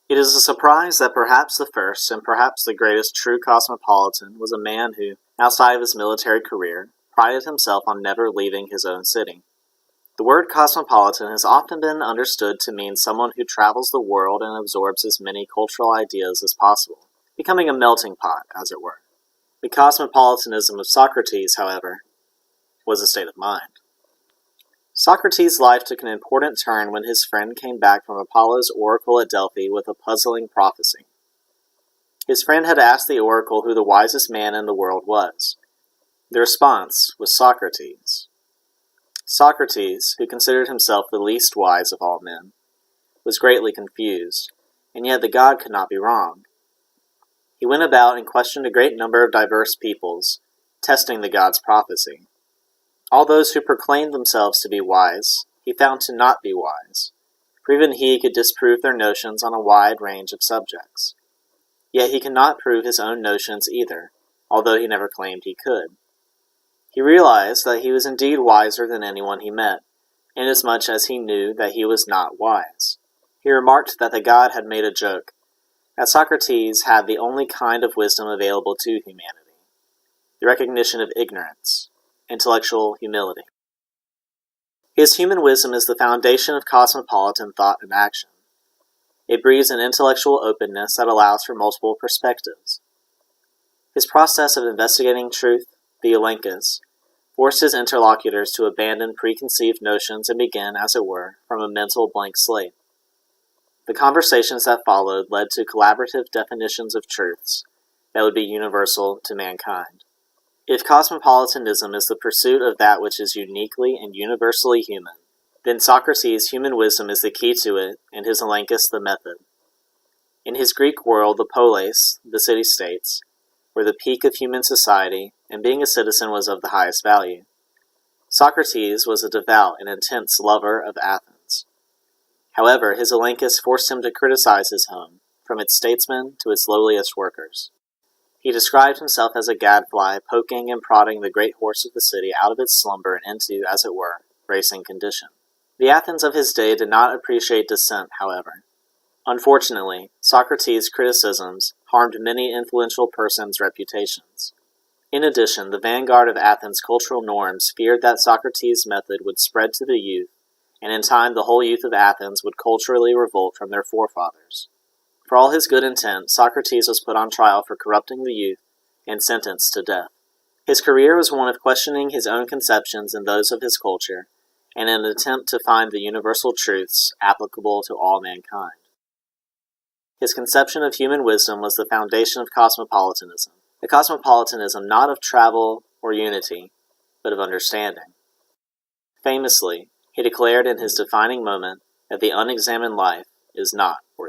It is a surprise that perhaps the first and perhaps the greatest true cosmopolitan was a man who, outside of his military career, prided himself on never leaving his own city. The word cosmopolitan has often been understood to mean someone who travels the world and absorbs as many cultural ideas as possible, becoming a melting pot, as it were. The cosmopolitanism of Socrates, however, was a state of mind. Socrates' life took an important turn when his friend came back from Apollo's oracle at Delphi with a puzzling prophecy. His friend had asked the oracle who the wisest man in the world was. The response was Socrates. Socrates, who considered himself the least wise of all men, was greatly confused, and yet the god could not be wrong. He went about and questioned a great number of diverse peoples, testing the god's prophecy. All those who proclaimed themselves to be wise, he found to not be wise, for even he could disprove their notions on a wide range of subjects. Yet he could not prove his own notions either, although he never claimed he could. He realized that he was indeed wiser than anyone he met, inasmuch as he knew that he was not wise. He remarked that the god had made a joke, that Socrates had the only kind of wisdom available to humanity, the recognition of ignorance, intellectual humility. His human wisdom is the foundation of cosmopolitan thought and action. It breeds an intellectual openness that allows for multiple perspectives. His process of investigating truth, the Elenchus, forced his interlocutors to abandon preconceived notions and begin, as it were, from a mental blank slate. The conversations that followed led to collaborative definitions of truths that would be universal to mankind. If cosmopolitanism is the pursuit of that which is uniquely and universally human, then Socrates' human wisdom is the key to it, and his Elenchus the method. In his Greek world, the polis, the city-states, were the peak of human society, and being a citizen was of the highest value. Socrates was a devout and intense lover of Athens. However, his Elenchus forced him to criticize his home, from its statesmen to its lowliest workers. He described himself as a gadfly poking and prodding the great horse of the city out of its slumber and into, as it were, racing condition. The Athens of his day did not appreciate dissent, however. Unfortunately, Socrates' criticisms harmed many influential persons' reputations. In addition, the vanguard of Athens' cultural norms feared that Socrates' method would spread to the youth, and in time the whole youth of Athens would culturally revolt from their forefathers. For all his good intent, Socrates was put on trial for corrupting the youth and sentenced to death. His career was one of questioning his own conceptions and those of his culture, and an attempt to find the universal truths applicable to all mankind. His conception of human wisdom was the foundation of cosmopolitanism, a cosmopolitanism not of travel or unity, but of understanding. Famously, he declared in his defining moment that the unexamined life is not worth